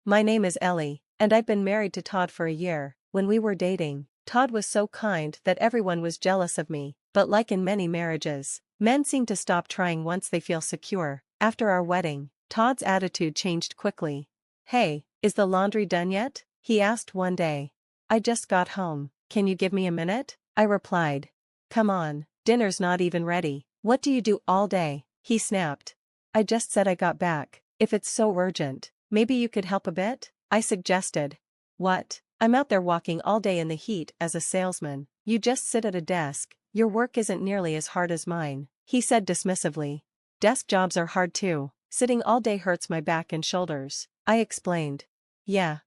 My name is Ellie, and I've been married to Todd for a year. When we were dating, Todd was so kind that everyone was jealous of me, but like in many marriages, men seem to stop trying once they feel secure. After our wedding, Todd's attitude changed quickly. Hey, is the laundry done yet? He asked one day. I just got home. Can you give me a minute? I replied. Come on, dinner's not even ready. What do you do all day? He snapped. I just said I got back. If it's so urgent, maybe you could help a bit? I suggested. What? I'm out there walking all day in the heat as a salesman. You just sit at a desk. Your work isn't nearly as hard as mine, he said dismissively. Desk jobs are hard too. Sitting all day hurts my back and shoulders, I explained. Yeah,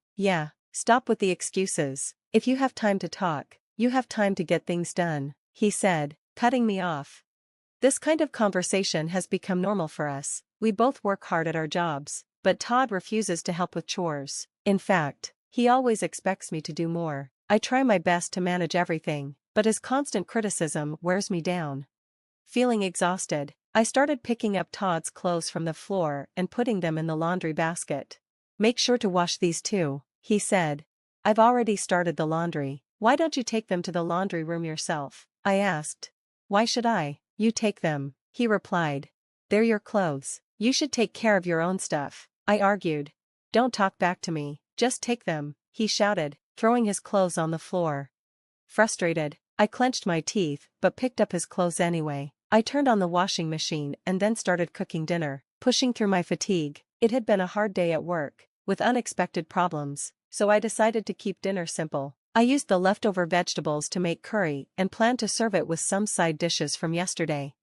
stop with the excuses. If you have time to talk, you have time to get things done, he said, cutting me off. This kind of conversation has become normal for us. We both work hard at our jobs, but Todd refuses to help with chores. In fact, he always expects me to do more. I try my best to manage everything, but his constant criticism wears me down. Feeling exhausted, I started picking up Todd's clothes from the floor and putting them in the laundry basket. Make sure to wash these too, he said. I've already started the laundry. Why don't you take them to the laundry room yourself? I asked. Why should I? You take them, he replied. They're your clothes. You should take care of your own stuff, I argued. Don't talk back to me, just take them, he shouted, throwing his clothes on the floor. Frustrated, I clenched my teeth but picked up his clothes anyway. I turned on the washing machine and then started cooking dinner, pushing through my fatigue. It had been a hard day at work, with unexpected problems, so I decided to keep dinner simple. I used the leftover vegetables to make curry and planned to serve it with some side dishes from yesterday.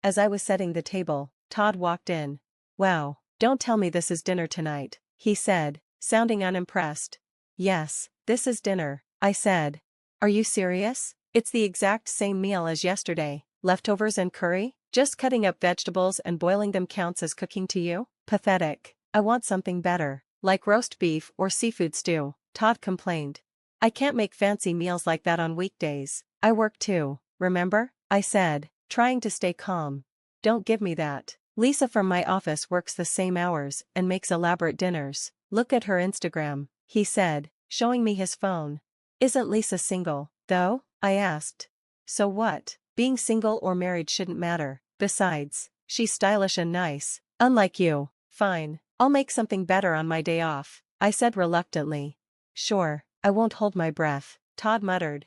As I was setting the table, Todd walked in. Wow, don't tell me this is dinner tonight, he said, sounding unimpressed. Yes, this is dinner, I said. Are you serious? It's the exact same meal as yesterday, leftovers and curry? Just cutting up vegetables and boiling them counts as cooking to you? Pathetic. I want something better, like roast beef or seafood stew, Todd complained. I can't make fancy meals like that on weekdays. I work too, remember? I said, trying to stay calm. Don't give me that. Lisa from my office works the same hours and makes elaborate dinners. Look at her Instagram, he said, showing me his phone. Isn't Lisa single, though? I asked. So what? Being single or married shouldn't matter. Besides, she's stylish and nice. Unlike you. Fine, I'll make something better on my day off, I said reluctantly. Sure, I won't hold my breath, Todd muttered.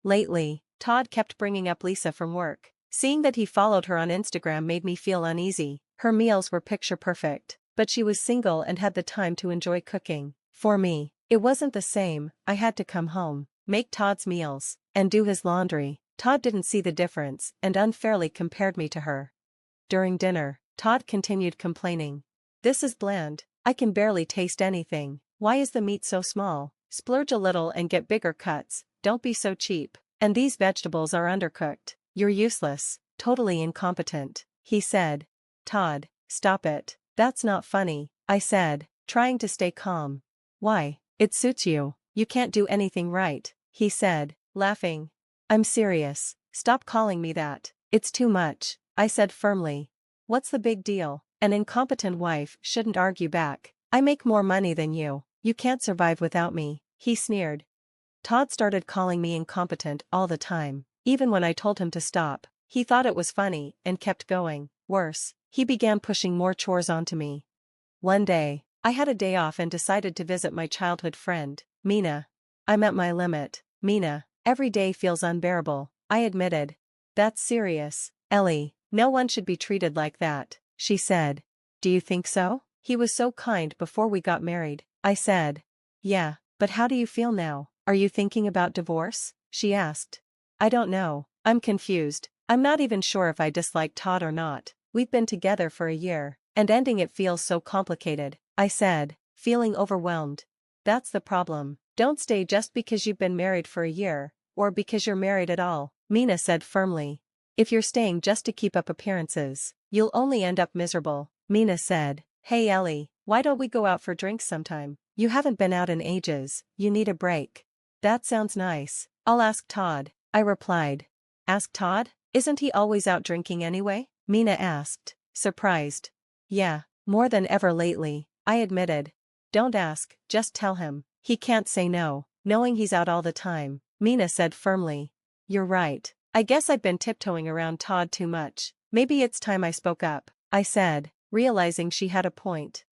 Lately, Todd kept bringing up Lisa from work. Seeing that he followed her on Instagram made me feel uneasy. Her meals were picture perfect, but she was single and had the time to enjoy cooking. For me, it wasn't the same. I had to come home, make Todd's meals, and do his laundry. Todd didn't see the difference and unfairly compared me to her. During dinner, Todd continued complaining. This is bland. I can barely taste anything. Why is the meat so small? Splurge a little and get bigger cuts. Don't be so cheap. And these vegetables are undercooked. You're useless, totally incompetent, he said. Todd, stop it. That's not funny, I said, trying to stay calm. Why? It suits you. You can't do anything right, he said, laughing. I'm serious. Stop calling me that. It's too much, I said firmly. What's the big deal? An incompetent wife shouldn't argue back. I make more money than you. You can't survive without me, he sneered. Todd started calling me incompetent all the time. Even when I told him to stop, he thought it was funny and kept going. Worse, he began pushing more chores onto me. One day, I had a day off and decided to visit my childhood friend, Mina. I'm at my limit, Mina. Every day feels unbearable, I admitted. That's serious, Ellie. No one should be treated like that, she said. Do you think so? He was so kind before we got married, I said. Yeah, but how do you feel now? Are you thinking about divorce? She asked. I don't know. I'm confused. I'm not even sure if I dislike Todd or not. We've been together for a year, and ending it feels so complicated, I said, feeling overwhelmed. That's the problem. Don't stay just because you've been married for a year, or because you're married at all, Mina said firmly. If you're staying just to keep up appearances, you'll only end up miserable, Mina said. Hey Ellie, why don't we go out for drinks sometime? You haven't been out in ages, you need a break. That sounds nice. I'll ask Todd, I replied. Ask Todd? Isn't he always out drinking anyway? Mina asked, surprised. Yeah, more than ever lately, I admitted. Don't ask, just tell him. He can't say no, knowing he's out all the time, Mina said firmly. You're right. I guess I've been tiptoeing around Todd too much. Maybe it's time I spoke up, I said, realizing she had a point.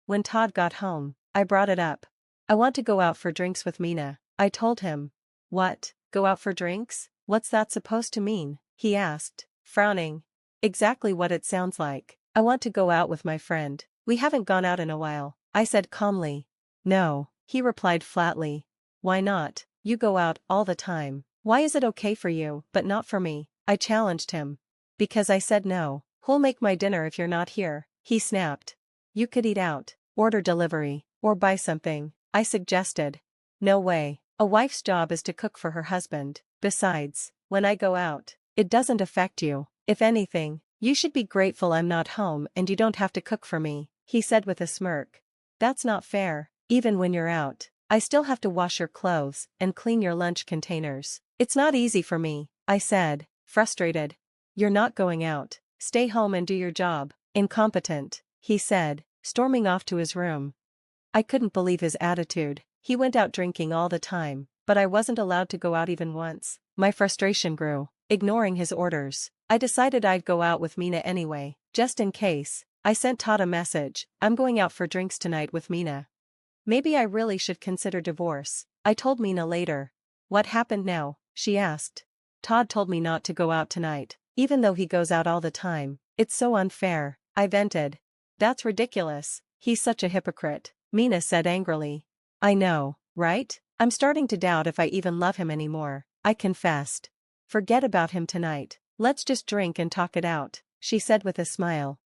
When Todd got home, I brought it up. I want to go out for drinks with Mina, I told him. What, go out for drinks? What's that supposed to mean? He asked, frowning. Exactly what it sounds like. I want to go out with my friend. We haven't gone out in a while, I said calmly. No, he replied flatly. Why not? You go out all the time. Why is it okay for you, but not for me? I challenged him. Because I said no. Who'll make my dinner if you're not here? He snapped. You could eat out, order delivery, or buy something, I suggested. No way. A wife's job is to cook for her husband. Besides, when I go out, it doesn't affect you. If anything, you should be grateful I'm not home and you don't have to cook for me, he said with a smirk. That's not fair. Even when you're out, I still have to wash your clothes and clean your lunch containers. It's not easy for me, I said, frustrated. You're not going out. Stay home and do your job. Incompetent, he said, storming off to his room. I couldn't believe his attitude. He went out drinking all the time, but I wasn't allowed to go out even once. My frustration grew. Ignoring his orders, I decided I'd go out with Mina anyway, just in case. I sent Todd a message. I'm going out for drinks tonight with Mina. Maybe I really should consider divorce, I told Mina later. What happened now? She asked. Todd told me not to go out tonight, even though he goes out all the time. It's so unfair, I vented. That's ridiculous. He's such a hypocrite, Mina said angrily. I know, right? I'm starting to doubt if I even love him anymore, I confessed. Forget about him tonight. Let's just drink and talk it out, she said with a smile.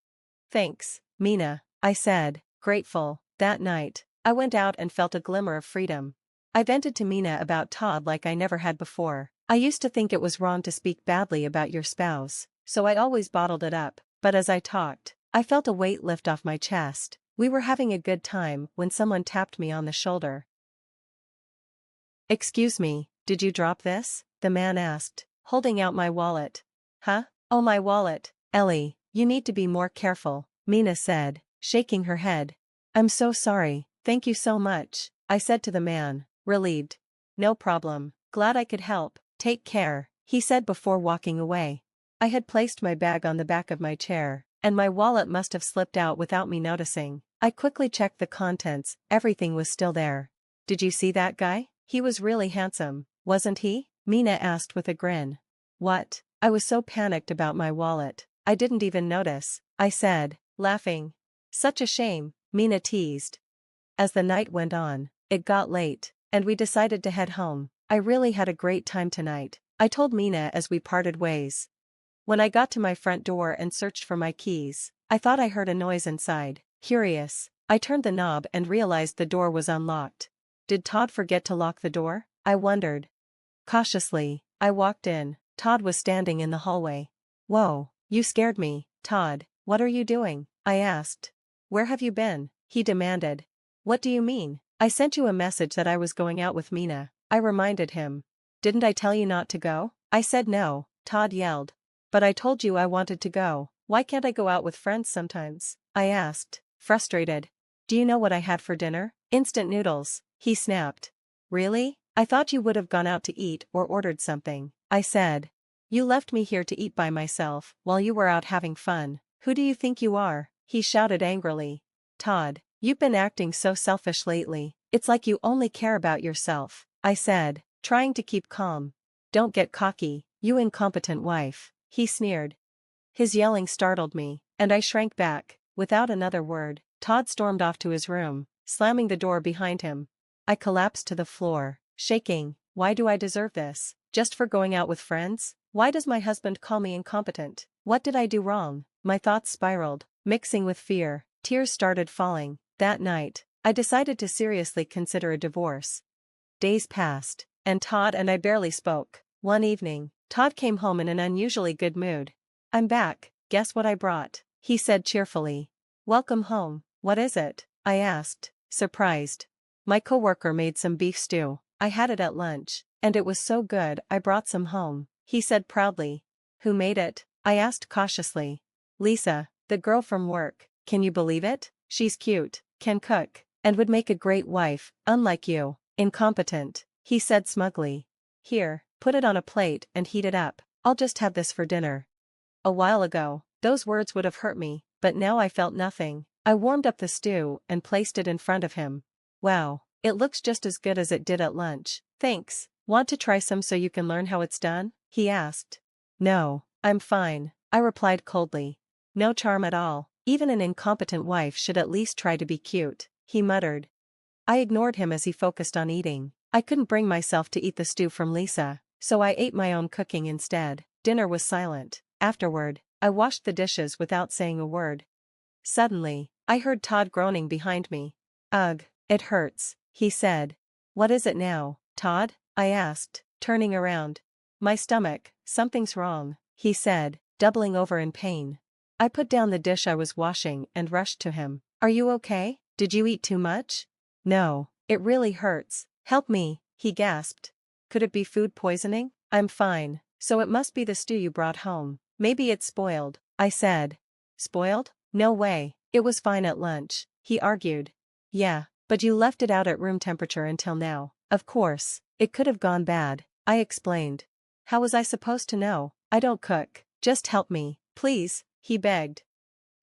Thanks, Mina, I said, grateful. That night, I went out and felt a glimmer of freedom. I vented to Mina about Todd like I never had before. I used to think it was wrong to speak badly about your spouse, so I always bottled it up, but as I talked, I felt a weight lift off my chest. We were having a good time when someone tapped me on the shoulder. Excuse me, did you drop this? The man asked, holding out my wallet. Huh? Oh, my wallet. Ellie, you need to be more careful, Mina said, shaking her head. I'm so sorry, thank you so much, I said to the man, relieved. No problem, glad I could help, take care, he said before walking away. I had placed my bag on the back of my chair, and my wallet must have slipped out without me noticing. I quickly checked the contents, everything was still there. Did you see that guy? He was really handsome, wasn't he? Mina asked with a grin. What? I was so panicked about my wallet, I didn't even notice, I said, laughing. Such a shame, Mina teased. As the night went on, it got late, and we decided to head home. I really had a great time tonight, I told Mina as we parted ways. When I got to my front door and searched for my keys, I thought I heard a noise inside. Curious, I turned the knob and realized the door was unlocked. Did Todd forget to lock the door? I wondered. Cautiously, I walked in. Todd was standing in the hallway. Whoa, you scared me, Todd. What are you doing? I asked. Where have you been? He demanded. What do you mean? I sent you a message that I was going out with Mina, I reminded him. Didn't I tell you not to go? I said no, Todd yelled. But I told you I wanted to go. Why can't I go out with friends sometimes? I asked, frustrated. Do you know what I had for dinner? Instant noodles, he snapped. Really? I thought you would have gone out to eat or ordered something, I said. You left me here to eat by myself while you were out having fun. Who do you think you are? He shouted angrily. Todd, you've been acting so selfish lately. It's like you only care about yourself, I said, trying to keep calm. Don't get cocky, you incompetent wife, he sneered. His yelling startled me, and I shrank back. Without another word, Todd stormed off to his room, slamming the door behind him. I collapsed to the floor, shaking. Why do I deserve this? Just for going out with friends? Why does my husband call me incompetent? What did I do wrong? My thoughts spiraled, mixing with fear. Tears started falling. That night, I decided to seriously consider a divorce. Days passed, and Todd and I barely spoke. One evening, Todd came home in an unusually good mood. I'm back, guess what I brought? He said cheerfully. Welcome home, what is it? I asked, surprised. My coworker made some beef stew. I had it at lunch, and it was so good I brought some home, he said proudly. Who made it? I asked cautiously. Lisa, the girl from work. Can you believe it? She's cute, can cook, And would make a great wife, unlike you, incompetent, he said smugly. Here, put it on a plate and heat it up, I'll just have this for dinner. A while ago, those words would have hurt me, but now I felt nothing. I warmed up the stew and placed it in front of him. Wow, it looks just as good as it did at lunch. Thanks. Want to try some so you can learn how it's done? He asked. No, I'm fine, I replied coldly. No charm at all. Even an incompetent wife should at least try to be cute, he muttered. I ignored him as he focused on eating. I couldn't bring myself to eat the stew from Lisa, so I ate my own cooking instead. Dinner was silent. Afterward, I washed the dishes without saying a word. Suddenly, I heard Todd groaning behind me. Ugh, it hurts, he said. What is it now, Todd? I asked, turning around. My stomach, something's wrong, he said, doubling over in pain. I put down the dish I was washing and rushed to him. Are you okay? Did you eat too much? No, it really hurts. Help me, he gasped. Could it be food poisoning? I'm fine, so it must be the stew you brought home. Maybe it's spoiled, I said. Spoiled? No way, it was fine at lunch, he argued. Yeah, but you left it out at room temperature until now. Of course, it could have gone bad, I explained. How was I supposed to know? I don't cook. Just help me, please, he begged.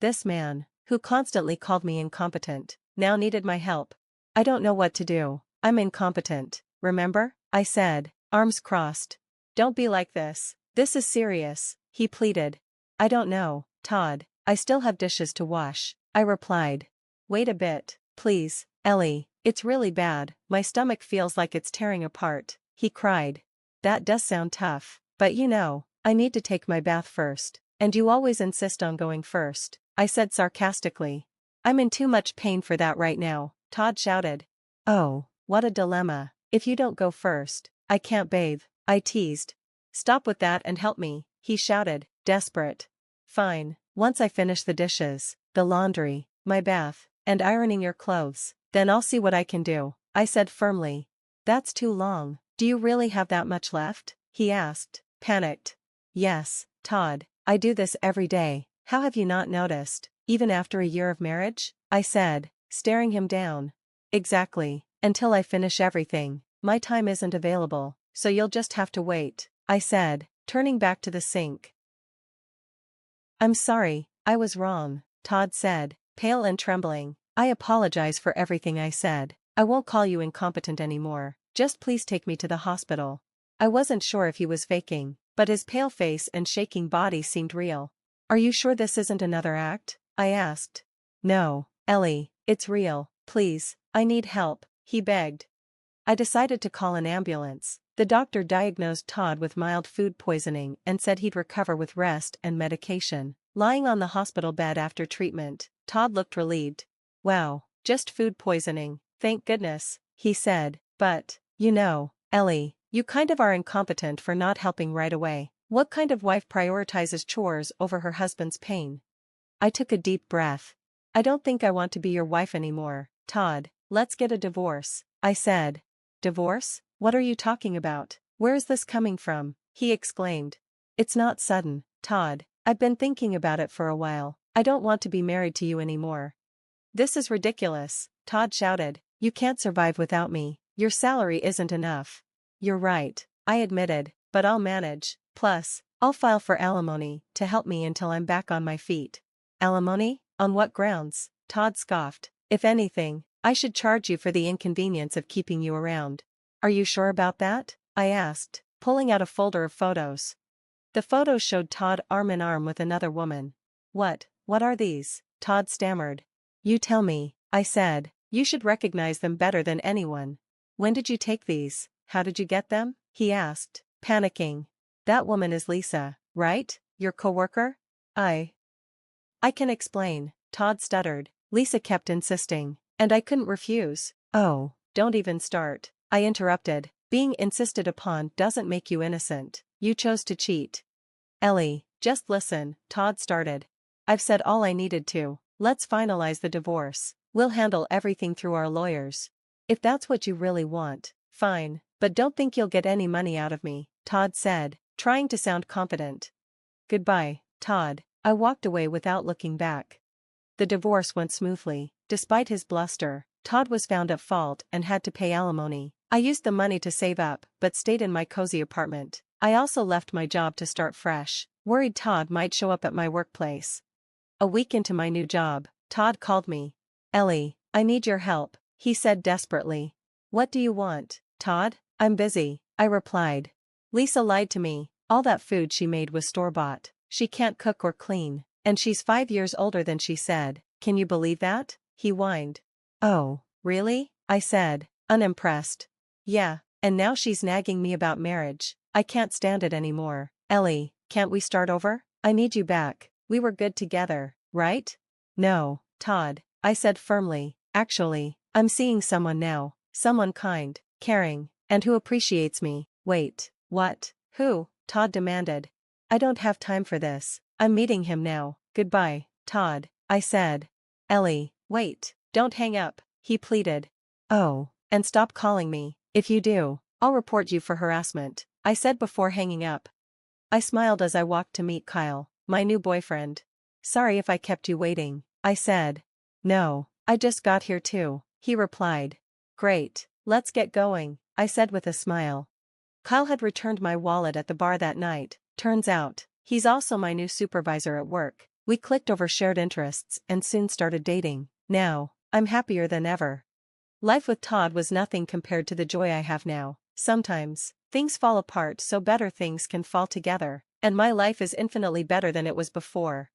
This man, who constantly called me incompetent, now needed my help. I don't know what to do. I'm incompetent, remember? I said, arms crossed. Don't be like this. This is serious, he pleaded. I don't know, Todd. I still have dishes to wash, I replied. Wait a bit, please, Ellie. It's really bad. My stomach feels like it's tearing apart, he cried. That does sound tough, but you know, I need to take my bath first, and you always insist on going first, I said sarcastically. I'm in too much pain for that right now, Todd shouted. Oh, what a dilemma. If you don't go first, I can't bathe, I teased. Stop with that and help me, he shouted, desperate. Fine, once I finish the dishes, the laundry, my bath, and ironing your clothes, then I'll see what I can do, I said firmly. That's too long. Do you really have that much left? He asked, panicked. Yes, Todd, I do this every day. How have you not noticed, even after a year of marriage? I said, staring him down. Exactly, until I finish everything. My time isn't available, so you'll just have to wait, I said, turning back to the sink. I'm sorry, I was wrong, Todd said, pale and trembling. I apologize for everything I said. I won't call you incompetent anymore. Just please take me to the hospital. I wasn't sure if he was faking, but his pale face and shaking body seemed real. Are you sure this isn't another act? I asked. No, Ellie, it's real. Please, I need help, he begged. I decided to call an ambulance. The doctor diagnosed Todd with mild food poisoning and said he'd recover with rest and medication. Lying on the hospital bed after treatment, Todd looked relieved. Wow, just food poisoning, thank goodness, he said. But, you know, Ellie, you kind of are incompetent for not helping right away. What kind of wife prioritizes chores over her husband's pain? I took a deep breath. I don't think I want to be your wife anymore, Todd. Let's get a divorce, I said. Divorce? What are you talking about? Where is this coming from? He exclaimed. It's not sudden, Todd. I've been thinking about it for a while. I don't want to be married to you anymore. This is ridiculous, Todd shouted. You can't survive without me. Your salary isn't enough. You're right, I admitted, but I'll manage. Plus, I'll file for alimony to help me until I'm back on my feet. Alimony? On what grounds? Todd scoffed. If anything, I should charge you for the inconvenience of keeping you around. Are you sure about that? I asked, pulling out a folder of photos. The photos showed Todd arm in arm with another woman. What are these? Todd stammered. You tell me, I said. You should recognize them better than anyone. When did you take these? How did you get them? He asked, panicking. That woman is Lisa, right? Your coworker? I can explain, Todd stuttered. Lisa kept insisting, and I couldn't refuse. Oh, don't even start, I interrupted. Being insisted upon doesn't make you innocent. You chose to cheat. Ellie, just listen, Todd started. I've said all I needed to. Let's finalize the divorce. We'll handle everything through our lawyers. If that's what you really want, fine, but don't think you'll get any money out of me, Todd said, trying to sound confident. Goodbye, Todd. I walked away without looking back. The divorce went smoothly, despite his bluster. Todd was found at fault and had to pay alimony. I used the money to save up, but stayed in my cozy apartment. I also left my job to start fresh, worried Todd might show up at my workplace. A week into my new job, Todd called me. "Ellie, I need your help," he said desperately. "What do you want, Todd?" "I'm busy," I replied. "Lisa lied to me. All that food she made was store-bought. She can't cook or clean, and she's 5 years older than she said. Can you believe that?" he whined. "Oh, really?" I said, unimpressed. "Yeah, and now she's nagging me about marriage. I can't stand it anymore." "Ellie, can't we start over? I need you back. We were good together, right?" "No, Todd," I said firmly. "Actually, I'm seeing someone now. Someone kind, caring, and who appreciates me." "Wait, what? Who?" Todd demanded. "I don't have time for this. I'm meeting him now. Goodbye, Todd," I said. "Ellie, wait, don't hang up," he pleaded. "Oh, and stop calling me. If you do, I'll report you for harassment," I said before hanging up. I smiled as I walked to meet Kyle, my new boyfriend. "Sorry if I kept you waiting," I said. "No, I just got here too," he replied. "Great, let's get going," I said with a smile. Kyle had returned my wallet at the bar that night. Turns out, he's also my new supervisor at work. We clicked over shared interests and soon started dating. Now, I'm happier than ever. Life with Todd was nothing compared to the joy I have now. Sometimes, things fall apart so better things can fall together, and my life is infinitely better than it was before.